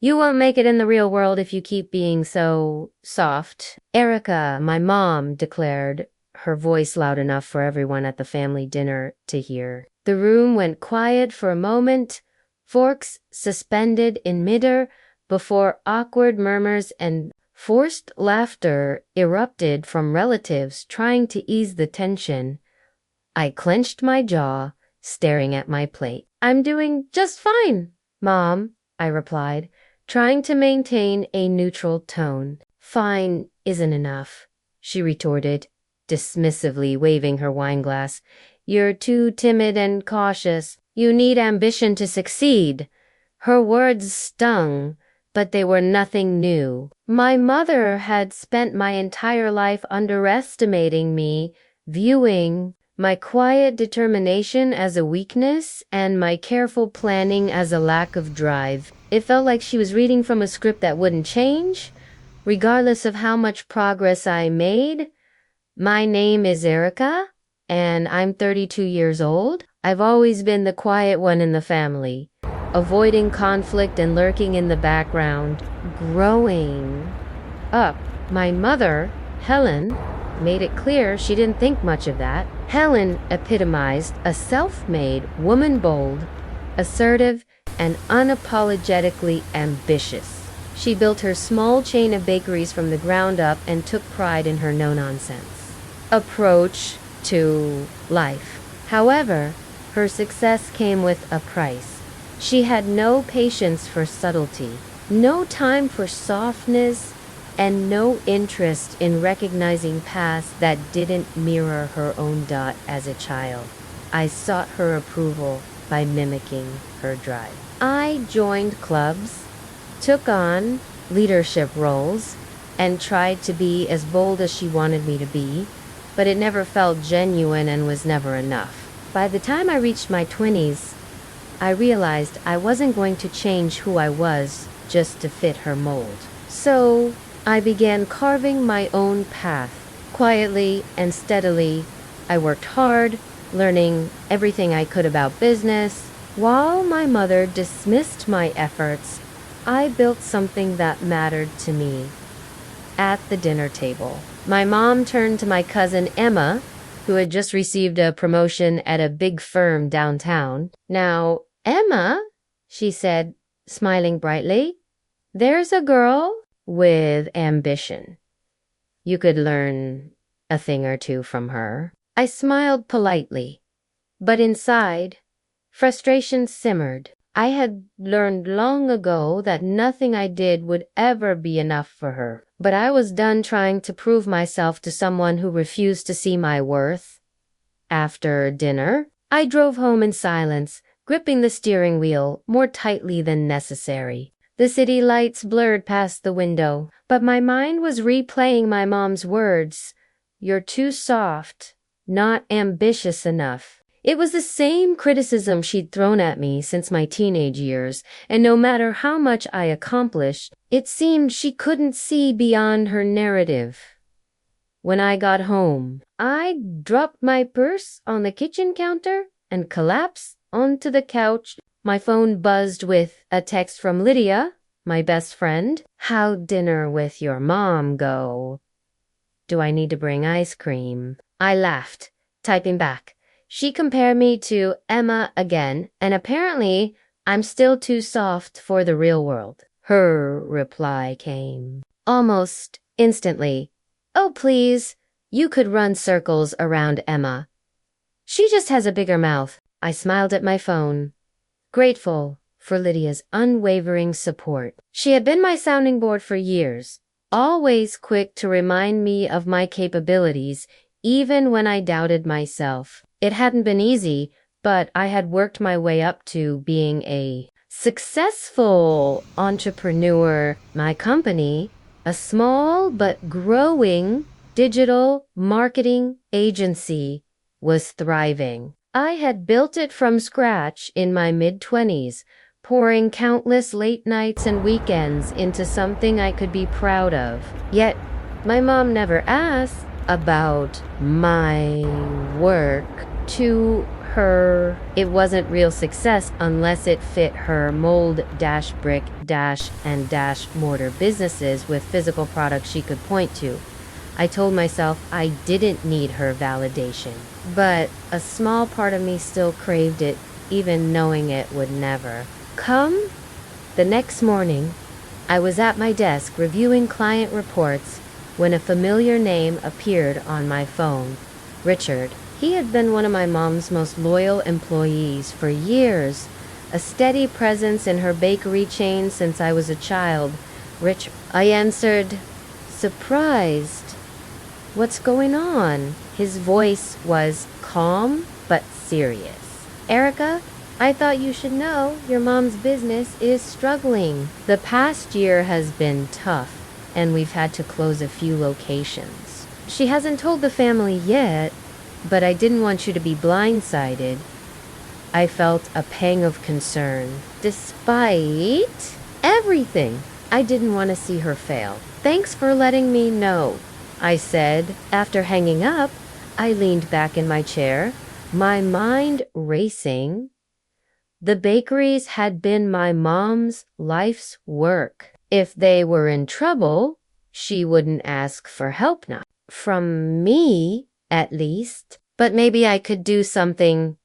You won't make it in the real world if you keep being so soft. Erica, my mom, declared, her voice loud enough for everyone at the family dinner to hear. The room went quiet for a moment, forks suspended in midair, before awkward murmurs and forced laughter erupted from relatives trying to ease the tension. I clenched my jaw, staring at my plate. "I'm doing just fine, Mom," I replied, trying to maintain a neutral tone. "Fine isn't enough," she retorted, dismissively waving her wineglass. "You're too timid and cautious. You need ambition to succeed." Her words stung, but they were nothing new. My mother had spent my entire life underestimating me, viewing my quiet determination as a weakness and my careful planning as a lack of drive. It felt like she was reading from a script that wouldn't change, regardless of how much progress I made. My name is Erica, and I'm 32 years old. I've always been the quiet one in the family, avoiding conflict and lurking in the background. Growing up, my mother, Helen, made it clear she didn't think much of that. Helen epitomized a self-made woman, bold, assertive, and unapologetically ambitious. She built her small chain of bakeries from the ground up and took pride in her no-nonsense approach to life. However, her success came with a price. She had no patience for subtlety, no time for softness, and no interest in recognizing paths that didn't mirror her own dot as a child. I sought her approval by mimicking her drive. I joined clubs, took on leadership roles, and tried to be as bold as she wanted me to be, but it never felt genuine and was never enough. By the time I reached my 20s, I realized I wasn't going to change who I was just to fit her mold. So I began carving my own path. Quietly and steadily, I worked hard, learning everything I could about business. While my mother dismissed my efforts, I built something that mattered to me. At the dinner table, my mom turned to my cousin Emma, who had just received a promotion at a big firm downtown. "Now, Emma," she said, smiling brightly, "there's a girl with ambition. You could learn a thing or two from her." I smiled politely, but inside, frustration simmered. I had learned long ago that nothing I did would ever be enough for her, but I was done trying to prove myself to someone who refused to see my worth. After dinner, I drove home in silence, gripping the steering wheel more tightly than necessary. The city lights blurred past the window, but my mind was replaying my mom's words. "You're too soft, not ambitious enough." It was the same criticism she'd thrown at me since my teenage years, and no matter how much I accomplished, it seemed she couldn't see beyond her narrative. When I got home, I dropped my purse on the kitchen counter and collapsed onto the couch. My phone buzzed with a text from Lydia, my best friend. "How'd dinner with your mom go? Do I need to bring ice cream?" I laughed, typing back. She compared me to Emma again, and apparently I'm still too soft for the real world. Her reply came almost instantly. "Oh, please, you could run circles around Emma. She just has a bigger mouth." I smiled at my phone, grateful for Lydia's unwavering support. She had been my sounding board for years, always quick to remind me of my capabilities, even when I doubted myself. It hadn't been easy, but I had worked my way up to being a successful entrepreneur. My company, a small but growing digital marketing agency, was thriving. I had built it from scratch in my mid-20s, pouring countless late nights and weekends into something I could be proud of. Yet, my mom never asked about my work. To it wasn't real success unless it fit her mold dash brick dash and dash mortar businesses with physical products she could point to. I told myself I didn't need her validation, but a small part of me still craved it, even knowing it would never come. The next morning, I was at my desk reviewing client reports when a familiar name appeared on my phone. Richard. He had been one of my mom's most loyal employees for years, a steady presence in her bakery chain since I was a child. I answered, surprised. What's going on? His voice was calm but serious. Erica, I thought you should know your mom's business is struggling. The past year has been tough, and we've had to close a few locations. She hasn't told the family yet, but I didn't want you to be blindsided. I felt a pang of concern. Despite everything, I didn't want to see her fail. Thanks for letting me know, I said. After hanging up, I leaned back in my chair, my mind racing. The bakeries had been my mom's life's work. If they were in trouble, she wouldn't ask for help now. From me, at least. But maybe I could do something.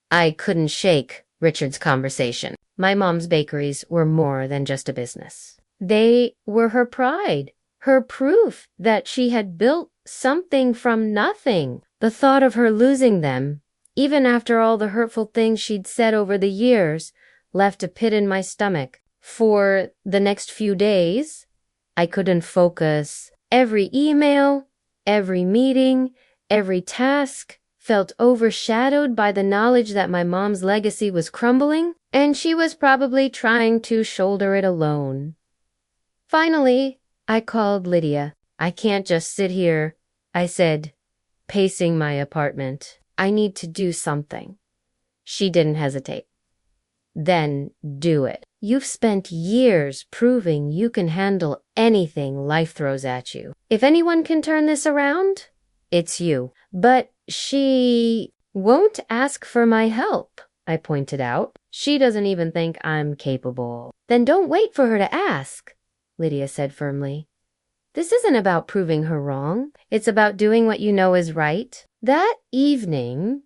I couldn't shake Richard's conversation. My mom's bakeries were more than just a business. They were her pride, her proof that she had built something from nothing. The thought of her losing them, even after all the hurtful things she'd said over the years, left a pit in my stomach. For the next few days, I couldn't focus. Every email, every meeting, every task felt overshadowed by the knowledge that my mom's legacy was crumbling, and she was probably trying to shoulder it alone. Finally, I called Lydia. I can't just sit here, I said, pacing my apartment. I need to do something. She didn't hesitate. Then do it. You've spent years proving you can handle anything life throws at you. If anyone can turn this around, it's you. But she won't ask for my help, I pointed out. She doesn't even think I'm capable. Then don't wait for her to ask, Lydia said firmly. This isn't about proving her wrong. It's about doing what you know is right. That evening,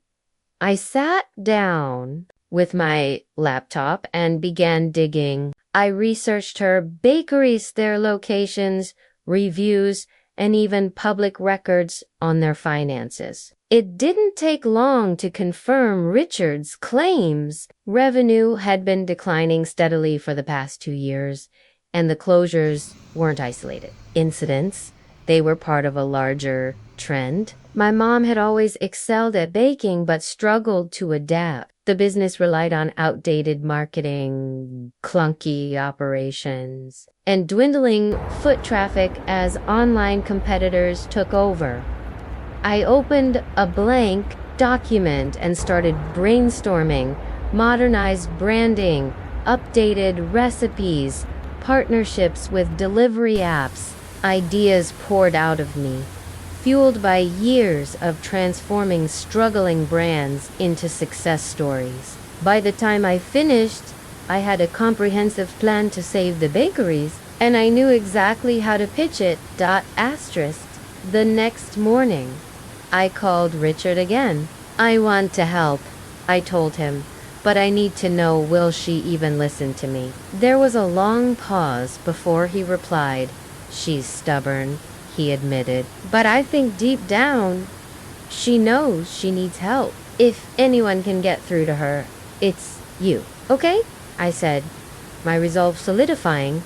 I sat down with my laptop and began digging. I researched her bakeries, their locations, reviews, and even public records on their finances. It didn't take long to confirm Richard's claims. Revenue had been declining steadily for the past 2 years, and the closures weren't isolated incidents. They were part of a larger trend. My mom had always excelled at baking but struggled to adapt. The business relied on outdated marketing, clunky operations, and dwindling foot traffic as online competitors took over. I opened a blank document and started brainstorming, modernized branding, updated recipes, partnerships with delivery apps. Ideas poured out of me, fueled by years of transforming struggling brands into success stories. By the time I finished, I had a comprehensive plan to save the bakeries, and I knew exactly how to pitch it. The next morning, I called Richard again. I want to help, I told him, but I need to know, will she even listen to me? There was a long pause before he replied. She's stubborn, he admitted, but I think deep down, she knows she needs help. If anyone can get through to her, it's you. Okay? I said, my resolve solidifying.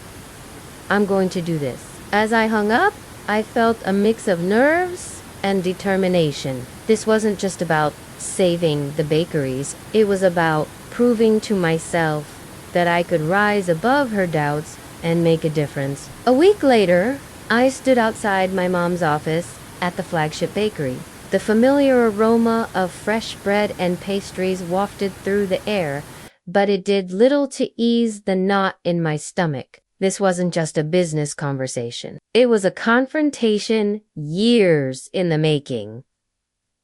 I'm going to do this. As I hung up, I felt a mix of nerves and determination. This wasn't just about saving the bakeries. It was about proving to myself that I could rise above her doubts and make a difference. A week later, I stood outside my mom's office at the flagship bakery. The familiar aroma of fresh bread and pastries wafted through the air, but it did little to ease the knot in my stomach. This wasn't just a business conversation. It was a confrontation years in the making.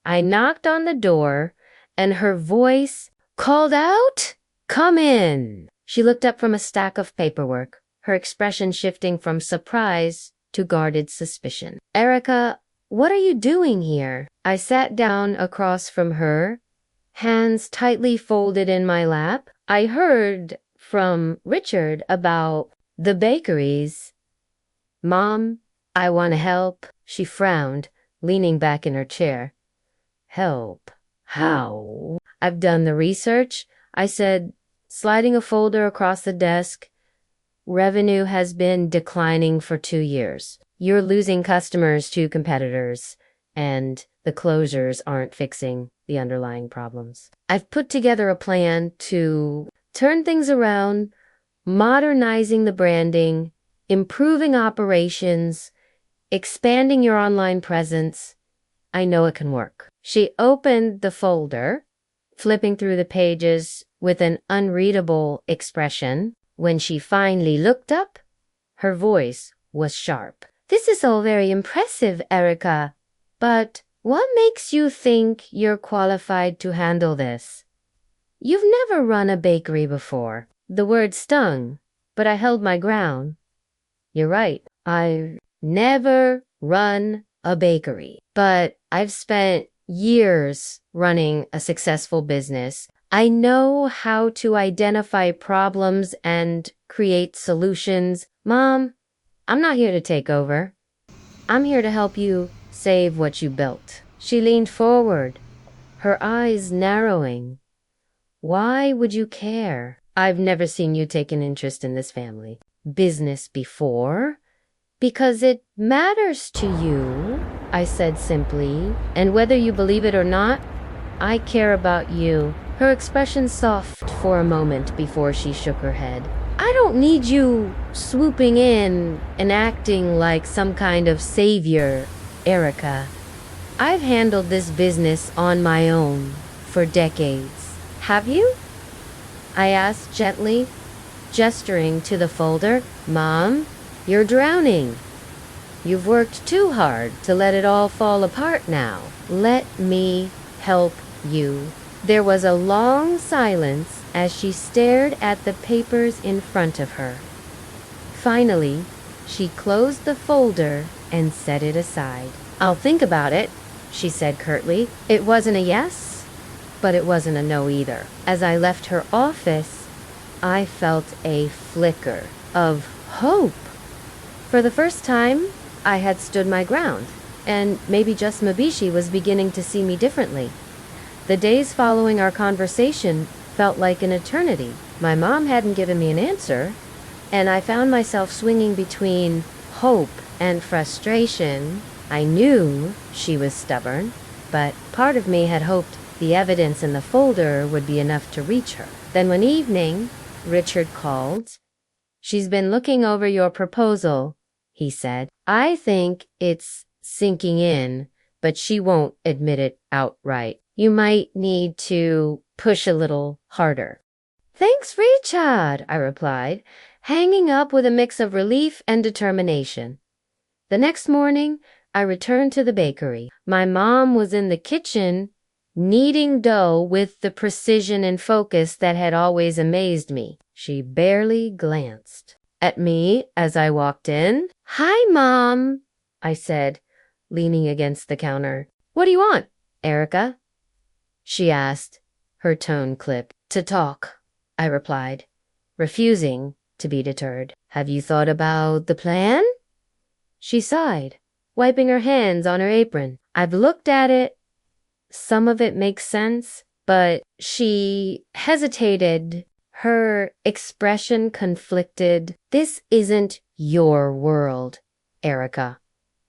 I knocked on the door and her voice called out, "Come in." She looked up from a stack of paperwork, her expression shifting from surprise to guarded suspicion. "Erica, what are you doing here?" I sat down across from her, hands tightly folded in my lap. "I heard from Richard about the bakeries. Mom, I want to help." She frowned, leaning back in her chair. "Help? How?" "I've done the research," I said, sliding a folder across the desk. "Revenue has been declining for 2 years. You're losing customers to competitors, and the closures aren't fixing the underlying problems. I've put together a plan to turn things around, modernizing the branding, improving operations, expanding your online presence. I know it can work." She opened the folder, flipping through the pages with an unreadable expression. When she finally looked up, her voice was sharp. "This is all very impressive, Erica, but what makes you think you're qualified to handle this? You've never run a bakery before." The word stung, but I held my ground. "You're right. I've never run a bakery, but I've spent years running a successful business. I know how to identify problems and create solutions. Mom, I'm not here to take over. I'm here to help you save what you built." She leaned forward, her eyes narrowing. "Why would you care? I've never seen you take an interest in this family business before. Because it matters to you," I said simply, "and whether you believe it or not, I care about you." Her expression softened for a moment before she shook her head. "I don't need you swooping in and acting like some kind of savior, Erica. I've handled this business on my own for decades." "Have you?" I asked gently, gesturing to the folder. "Mom, you're drowning. You've worked too hard to let it all fall apart now. Let me help you." There was a long silence as she stared at the papers in front of her. Finally, she closed the folder and set it aside. "I'll think about it," she said curtly. It wasn't a yes, but it wasn't a no either. As I left her office, I felt a flicker of hope. For the first time, I had stood my ground, and maybe just Mabishi was beginning to see me differently. The days following our conversation felt like an eternity. My mom hadn't given me an answer, and I found myself swinging between hope and frustration. I knew she was stubborn, but part of me had hoped the evidence in the folder would be enough to reach her. Then one evening, Richard called. "She's been looking over your proposal," he said. "I think it's sinking in, but she won't admit it outright. You might need to push a little harder." "Thanks, Richard," I replied, hanging up with a mix of relief and determination. The next morning, I returned to the bakery. My mom was in the kitchen, kneading dough with the precision and focus that had always amazed me. She barely glanced at me as I walked in. "Hi, Mom," I said, leaning against the counter. "What do you want, Erica?" she asked, her tone clipped. "To talk," I replied, refusing to be deterred. "Have you thought about the plan?" She sighed, wiping her hands on her apron. "I've looked at it. Some of it makes sense, but..." She hesitated, her expression conflicted. "This isn't your world, Erica.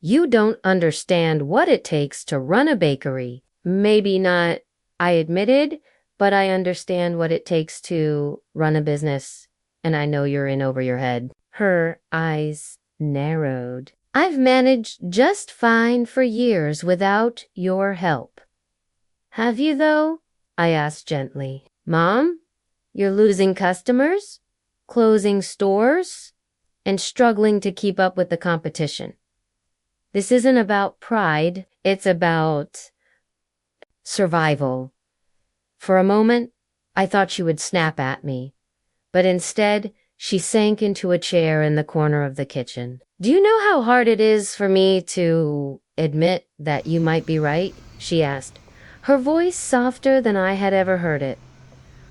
You don't understand what it takes to run a bakery." "Maybe not," I admitted, "but I understand what it takes to run a business, and I know you're in over your head." Her eyes narrowed. "I've managed just fine for years without your help." "Have you, though?" I asked gently. "Mom, you're losing customers, closing stores, and struggling to keep up with the competition. This isn't about pride, it's about survival. For a moment, I thought she would snap at me, but instead, she sank into a chair in the corner of the kitchen. "Do you know how hard it is for me to admit that you might be right?" she asked, her voice softer than I had ever heard it.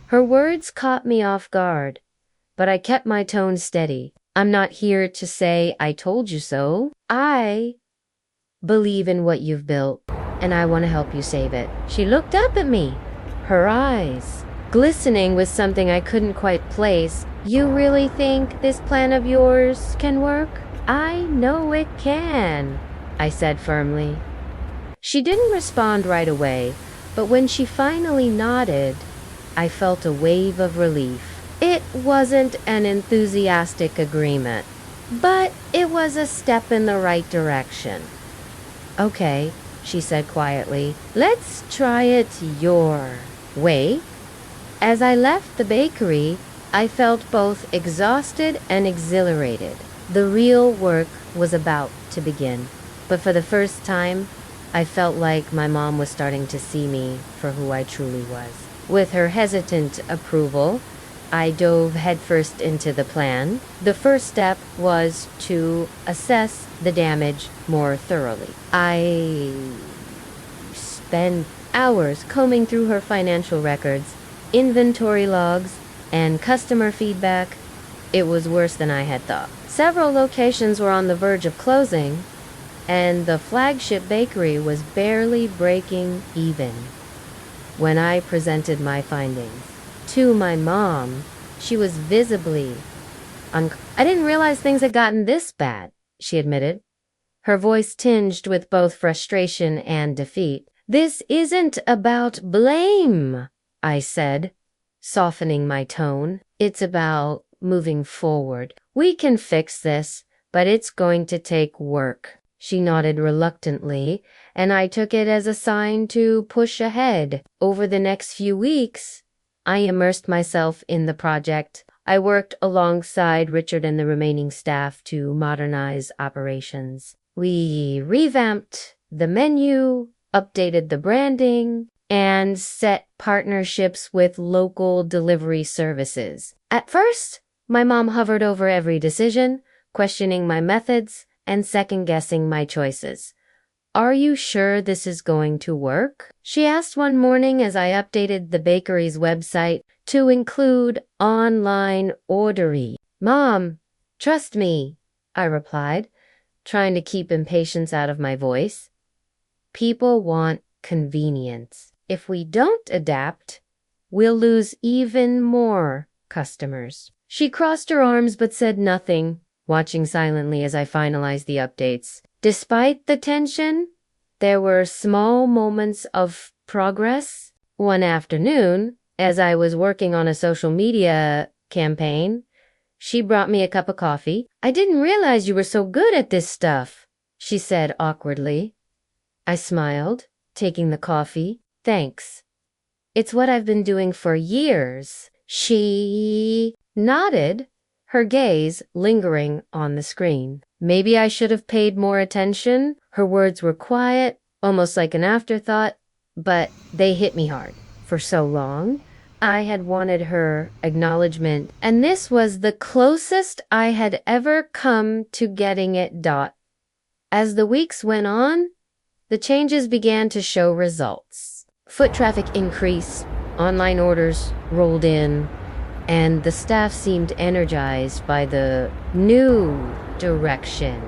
Her words caught me off guard, but I kept my tone steady. "I'm not here to say I told you so. I believe in what you've built, and I want to help you save it." She looked up at me, her eyes glistening with something I couldn't quite place. "You really think this plan of yours can work?" "I know it can," I said firmly. She didn't respond right away, but when she finally nodded, I felt a wave of relief. It wasn't an enthusiastic agreement, but it was a step in the right direction. "Okay," she said quietly, "let's try it your way." As I left the bakery, I felt both exhausted and exhilarated. The real work was about to begin, but for the first time, I felt like my mom was starting to see me for who I truly was. With her hesitant approval, I dove headfirst into the plan. The first step was to assess the damage more thoroughly. I spent hours combing through her financial records, inventory logs, and customer feedback. It was worse than I had thought. Several locations were on the verge of closing, and the flagship bakery was barely breaking even. When I presented my findings to my mom, she was visibly "I didn't realize things had gotten this bad," she admitted, her voice tinged with both frustration and defeat. "This isn't about blame," I said, softening my tone. "It's about moving forward. We can fix this, but it's going to take work." She nodded reluctantly, and I took it as a sign to push ahead. Over the next few weeks, I immersed myself in the project. I worked alongside Richard and the remaining staff to modernize operations. We revamped the menu, updated the branding, and set partnerships with local delivery services. At first, my mom hovered over every decision, questioning my methods and second-guessing my choices. "Are you sure this is going to work?" she asked one morning as I updated the bakery's website to include online ordering. "Mom, trust me," I replied, trying to keep impatience out of my voice. "People want convenience. If we don't adapt, we'll lose even more customers." She crossed her arms but said nothing, watching silently as I finalized the updates. Despite the tension, there were small moments of progress. One afternoon, as I was working on a social media campaign, she brought me a cup of coffee. "I didn't realize you were so good at this stuff," she said awkwardly. I smiled, taking the coffee. "Thanks. It's what I've been doing for years." She nodded, her gaze lingering on the screen. Maybe I should have paid more attention. Her words were quiet, almost like an afterthought, but they hit me hard. For so long, I had wanted her acknowledgement, and this was the closest I had ever come to getting it. As the weeks went on, the changes began to show results. Foot traffic increased, online orders rolled in, and the staff seemed energized by the new direction.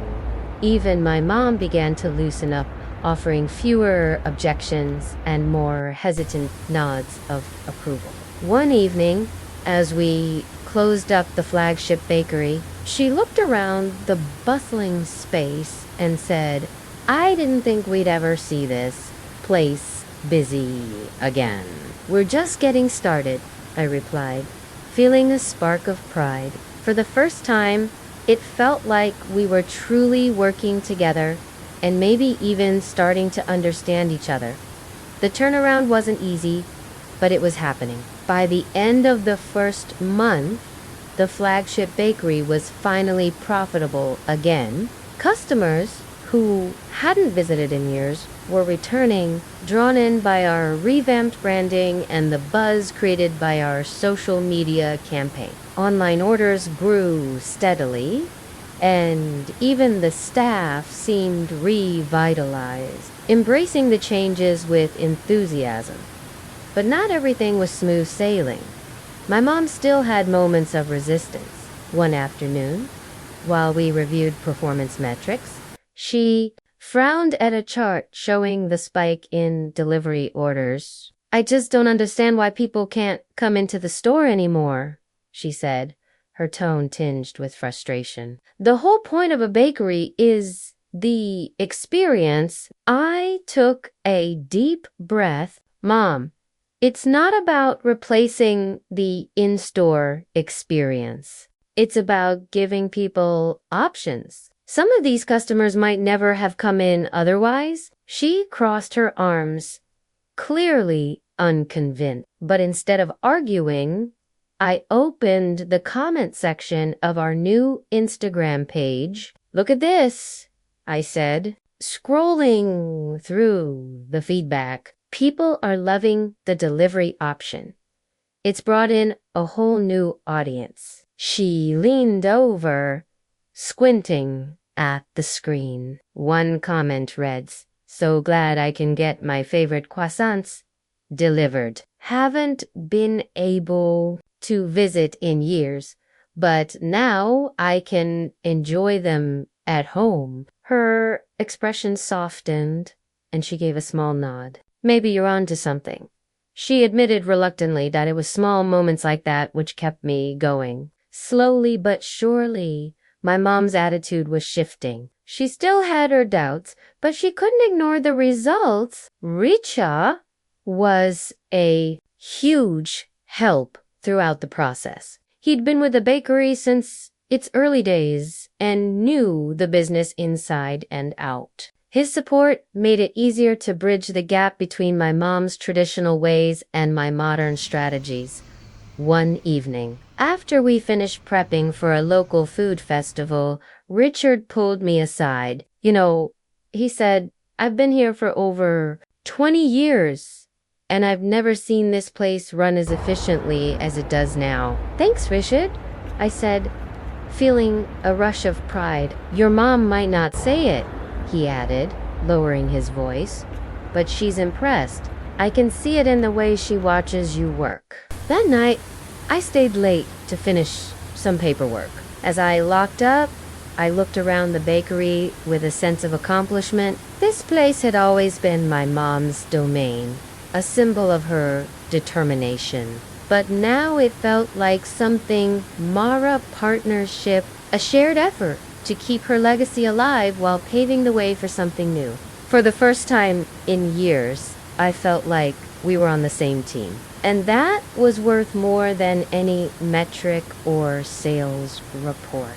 Even my mom began to loosen up, offering fewer objections and more hesitant nods of approval. One evening, as we closed up the flagship bakery, she looked around the bustling space and said, "I didn't think we'd ever see this place busy again." "We're just getting started," I replied, feeling a spark of pride. For the first time, it felt like we were truly working together and maybe even starting to understand each other. The turnaround wasn't easy, but it was happening. By the end of the first month, the flagship bakery was finally profitable again. Customers who hadn't visited in years were returning, drawn in by our revamped branding and the buzz created by our social media campaign. Online orders grew steadily, and even the staff seemed revitalized, embracing the changes with enthusiasm. But not everything was smooth sailing. My mom still had moments of resistance. One afternoon, while we reviewed performance metrics, she frowned at a chart showing the spike in delivery orders. "I just don't understand why people can't come into the store anymore," she said, her tone tinged with frustration. "The whole point of a bakery is the experience." I took a deep breath. "Mom, it's not about replacing the in-store experience. It's about giving people options. Some of these customers might never have come in otherwise." She crossed her arms, clearly unconvinced. But instead of arguing, I opened the comment section of our new Instagram page. "Look at this," I said, scrolling through the feedback. "People are loving the delivery option. It's brought in a whole new audience." She leaned over, squinting at the screen. One comment reads, "So glad I can get my favorite croissants delivered. Haven't been able to visit in years, but now I can enjoy them at home." Her expression softened, and she gave a small nod. "Maybe you're onto something." She admitted reluctantly that it was small moments like that which kept me going. Slowly but surely, my mom's attitude was shifting. She still had her doubts, but she couldn't ignore the results. Richa was a huge help throughout the process. He'd been with the bakery since its early days and knew the business inside and out. His support made it easier to bridge the gap between my mom's traditional ways and my modern strategies. One evening, after we finished prepping for a local food festival, Richard pulled me aside. He said, "I've been here for over 20 years, and I've never seen this place run as efficiently as it does now." "Thanks, Richard," I said, feeling a rush of pride. "Your mom might not say it," he added, lowering his voice, "but she's impressed. I can see it in the way she watches you work." That night, I stayed late to finish some paperwork. As I locked up, I looked around the bakery with a sense of accomplishment. This place had always been my mom's domain, a symbol of her determination. But now it felt like something Mara partnership, a shared effort to keep her legacy alive while paving the way for something new. For the first time in years, I felt like we were on the same team. And that was worth more than any metric or sales report.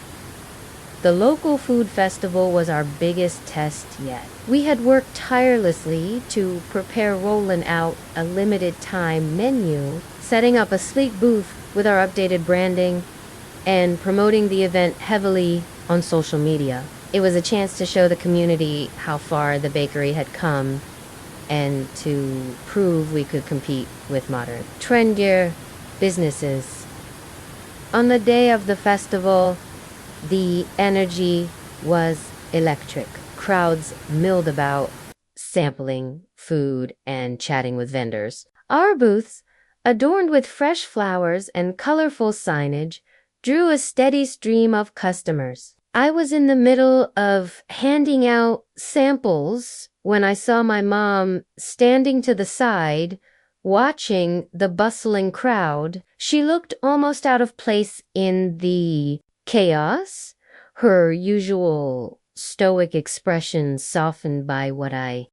The local food festival was our biggest test yet. We had worked tirelessly to prepare rolling out a limited time menu, setting up a sleek booth with our updated branding, and promoting the event heavily on social media. It was a chance to show the community how far the bakery had come and to prove we could compete with modern, trendier businesses. On the day of the festival, the energy was electric. Crowds milled about, sampling food and chatting with vendors. Our booths, adorned with fresh flowers and colorful signage, drew a steady stream of customers. I was in the middle of handing out samples when I saw my mom standing to the side, watching the bustling crowd. She looked almost out of place in the chaos, her usual stoic expression softened by what I